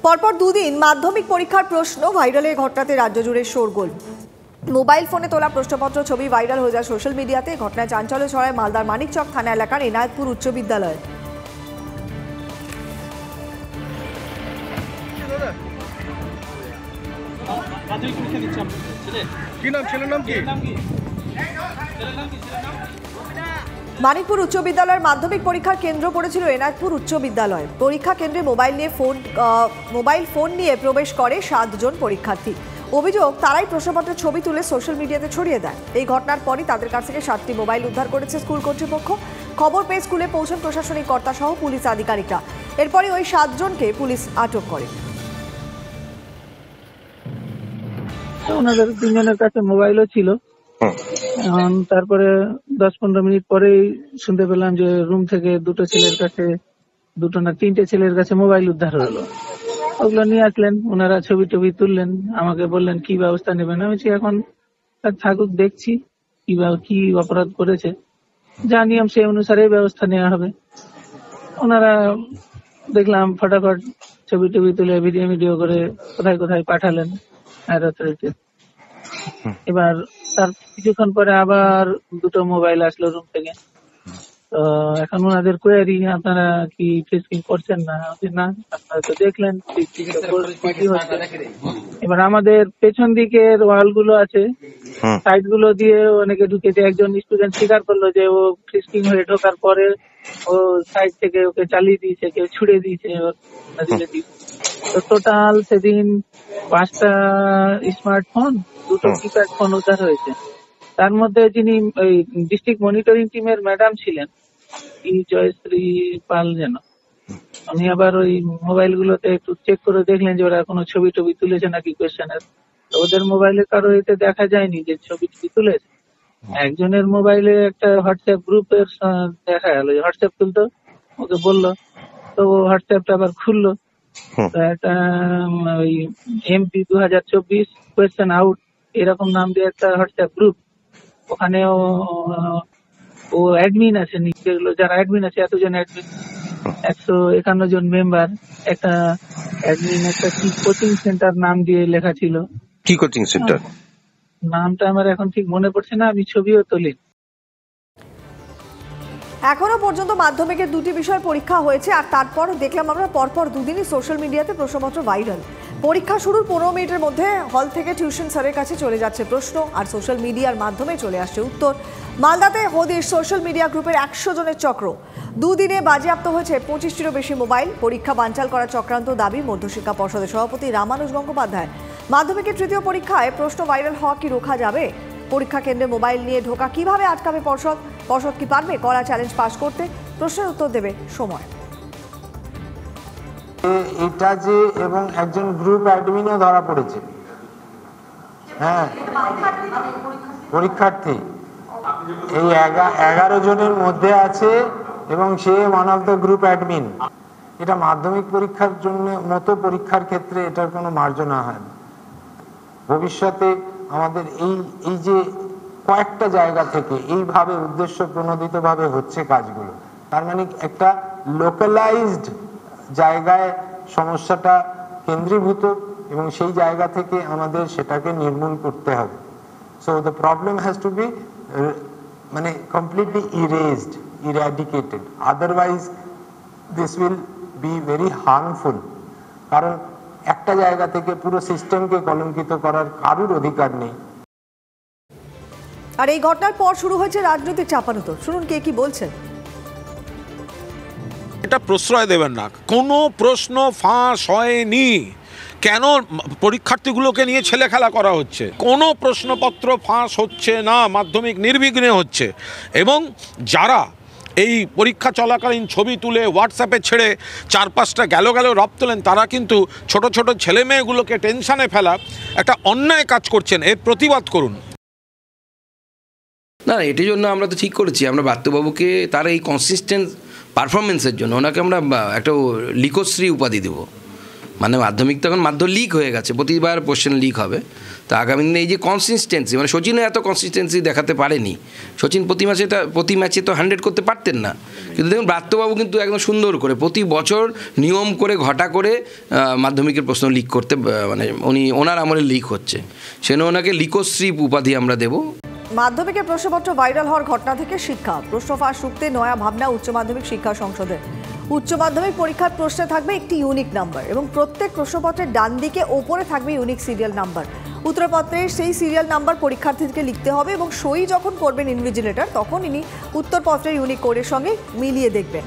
পরপর দুদিন মাধ্যমিক পরীক্ষার প্রশ্ন ভাইরালের ঘটনাতে রাজ্য জুড়ে শোরগোল। মোবাইল ফোনে তোলা প্রশ্নপত্র ছবি ভাইরাল হয়ে যায় সোশ্যাল মিডিয়াতে। ঘটনায় চাঞ্চল্য ছড়ায় মালদার মানিকচক থানা এলাকার এনায়েতপুর উচ্চ বিদ্যালয়। মানিকপুর উচ্চ বিদ্যালয়ের মাধ্যমিক পরীক্ষার কেন্দ্র পড়েছিল এনায়েতপুর উচ্চ বিদ্যালয়। পরীক্ষা কেন্দ্রে মোবাইল ফোন নিয়ে প্রবেশ করে 7 জন পরীক্ষার্থী। অভিযোগ, তারাই প্রশ্নপত্রের ছবি তুলে সোশ্যাল মিডিয়াতে ছড়িয়ে দেয়। এই ঘটনার পরই তাদের কাছ থেকে 7টি মোবাইল উদ্ধার করেছে স্কুল কর্তৃপক্ষ। খবর পেয়ে স্কুলে পৌঁছান প্রশাসনিক কর্তা সহ পুলিশ আধিকারিকরা। এরপরই ওই 7 জনকে পুলিশ আটক করে। ওনাদের 3 জনের কাছে মোবাইলও ছিল। তারপরে 10-15 মিনিট পরেই শুনতে পেলাম যে রুম থেকে 2টো ছেলের কাছে, 2টো না 3টে ছেলের কাছে মোবাইল উদ্ধার হলো। ওগুলো নিয়ে আসলেন, ওনারা ছবি টবি তুললেন, আমাকে বললেন কি ব্যবস্থা নেবেন। আমি এখন থাকুক, দেখছি কি অপরাধ করেছে, যা নিয়ম সেই অনুসারে ব্যবস্থা নেওয়া হবে। ওনারা দেখলাম ফটাফট ছবি টবি তুলে ভিডিও করে কোথায় কোথায় পাঠালেন অথরিটি। এবার তার কিছুক্ষণ পরে আবার 2টো মোবাইল আসলো রুম থেকে। তো এখন ওনাদের কোয়ারি, আপনারা কি ফিক্সিং করছেন না? আপনারা তো দেখলেন এবার আমাদের পেছন দিকের ওয়াল গুলো আছে, সাইড গুলো দিয়ে অনেকে ঢুকেছে। একজন স্টুডেন্ট স্বীকার করলো যে ও ফিক্সিং হয়ে ঢোকার পরে ও সাইড থেকে ওকে চালিয়ে দিয়েছে, কেউ ছুড়ে দিয়েছে ওর রিলেটিভ। তো টোটাল সেদিন 5টা স্মার্টফোন, 2টো কিপ্যাড ফোন উদ্ধার হয়েছে। তার মধ্যে যিনি ওই ডিস্ট্রিক্ট মনিটরিং টিমের ম্যাডাম ছিলেন, জয়শ্রী পাল যেন, উনি আবার ওই মোবাইল গুলোতে একটু চেক করে দেখলেন যে ওরা কোনো ছবি টবি তুলেছে নাকি কোয়েশ্চেনের। ওদের মোবাইলে কারো এতে দেখা যায়নি যে ছবি তুলেছে। একজনের মোবাইলে একটা হোয়াটসঅ্যাপ গ্রুপের দেখা গেল, হোয়াটসঅ্যাপ তুলতো, ওকে বললো, তো হোয়াটসঅ্যাপটা আবার খুললো। একটা ওই MP 2024 কোয়েশ্চেন আউট এরকম নাম দিয়ে একটা হোয়াটসঅ্যাপ গ্রুপ, ওখানে ও অ্যাডমিন আছে, যেগুলো যারা অ্যাডমিন আছে, এতজন অ্যাডমিন, 151 জন মেম্বার। একটা অ্যাডমিন একটা কি কোচিং সেন্টার নাম দিয়ে লেখা ছিল। কি কোচিং সেন্টার নামটা আমার এখন ঠিক মনে পড়ছে না, আমি ছবিও তুলি। এখনো পর্যন্ত মাধ্যমিকের 2টি বিষয় পরীক্ষা হয়েছে, আর তারপর দেখলাম আমরা পরপর দুদিনই সোশ্যাল মিডিয়াতে প্রশ্নপত্র ভাইরাল। পরীক্ষা শুরুর 15 মিনিটের মধ্যে হল থেকে টিউশন স্যারের কাছে চলে যাচ্ছে প্রশ্ন, আর সোশ্যাল মিডিয়ার মাধ্যমে চলে আসছে উত্তর। মালদাতে হদিশ সোশ্যাল মিডিয়া গ্রুপের 100 জনের চক্র। দুদিনে বাজেয়াপ্ত হয়েছে 25টিরও বেশি মোবাইল। পরীক্ষা বানচাল করার চক্রান্ত দাবি মধ্যশিক্ষা পর্ষদের সভাপতি রামানুজ গঙ্গোপাধ্যায়। মাধ্যমিকের 3য় পরীক্ষায় প্রশ্ন ভাইরাল হওয়া কি রোখা যাবে? পরীক্ষা কেন্দ্রে মোবাইল নিয়ে ঢোকা কিভাবে আটকাবে পর্ষদ কি পারবে কড়া চ্যালেঞ্জ পাস করতে? প্রশ্নের উত্তর দেবে সময়। এটা যে এবং একজন গ্রুপ অ্যাডমিনও ধরা পড়েছে। হ্যাঁ, পরীক্ষার্থী এই 11 জনের মধ্যে আছে এবং সে one of the group admin. এটা মাধ্যমিক পরীক্ষার জন্য মতো পরীক্ষার ক্ষেত্রে এটার কোনো মার্জনা হয় না। ভবিষ্যতে আমাদের এই যে কয়েকটা জায়গা থেকে এইভাবে উদ্দেশ্য প্রণোদিত ভাবে হচ্ছে কাজগুলো, তার মানে একটা লোকালাইজড জায়গায় সমস্যাটা কেন্দ্রীভূত এবং সেই জায়গা থেকে আমাদের সেটাকে নির্মূল করতে হবে। So the problem has to be মানে completely eradicated, otherwise this will be very harmful. কারণ একটা জায়গা থেকে পুরো সিস্টেমকে কলঙ্কিত করার কারুর অধিকার নেই। আর এই ঘটনার পর শুরু হয়েছে রাজনৈতিক চাপানুতোর। শুনুন কে কি বলছেন। এটা প্রশ্রয় দেবেন না, কোনো প্রশ্ন ফাঁস হয়নি। কেন পরীক্ষার্থীগুলোকে নিয়ে ছেলে খেলা করা হচ্ছে? কোনো প্রশ্নপত্র ফাঁস হচ্ছে না, মাধ্যমিক নির্বিঘ্নে হচ্ছে। এবং যারা এই পরীক্ষা চলাকালীন ছবি তুলে হোয়াটসঅ্যাপে ছেড়ে 4-5টা গেল রব তোলেন, তারা কিন্তু ছোট ছোট ছেলে মেয়েগুলোকে টেনশানে ফেলা একটা অন্যায় কাজ করছেন। এর প্রতিবাদ করুন। না, এটির জন্য আমরা তো ঠিক করেছি, আমরা বাত্যবাবুকে তার এই কনসিস্টেন্ট পারফরমেন্সের জন্য ওনাকে আমরা একটা লিকশ্রী উপাধি দেবো। মানে মাধ্যমিক তখন লিক হয়ে গেছে, প্রতিবার কোশ্চেন লিক হবে, তো আগামী দিনে এই যে কনসিস্টেন্সি, মানে সচিনও এত কনসিস্টেন্সি দেখাতে পারেনি। সচিন প্রতি ম্যাচে তো 100 করতে পারতেন না, কিন্তু দেখুন ব্রাত্যবাবু কিন্তু একদম সুন্দর করে প্রতি বছর নিয়ম করে ঘটা করে মাধ্যমিকের প্রশ্ন লিক করতে, মানে ওনার আমলে লিক হচ্ছে, সেজন্য ওনাকে লিকোশ্রী উপাধি আমরা দেব। মাধ্যমিকের প্রশ্নপত্র ভাইরাল হওয়ার ঘটনা থেকে শিক্ষা, প্রশ্ন ফাঁস রুখতে নয়া ভাবনা উচ্চ মাধ্যমিক শিক্ষা সংসদের। উচ্চ মাধ্যমিক পরীক্ষার প্রশ্নে থাকবে একটি ইউনিক নাম্বার এবং প্রত্যেক প্রশ্নপত্রের ডান দিকে ওপরে থাকবে ইউনিক সিরিয়াল নাম্বার। উত্তরপত্রের সেই সিরিয়াল নাম্বার পরীক্ষার্থীকে লিখতে হবে এবং সই যখন করবেন ইনভিজিলেটর তখন ইনি উত্তরপত্রের ইউনিক কোডের সঙ্গে মিলিয়ে দেখবেন।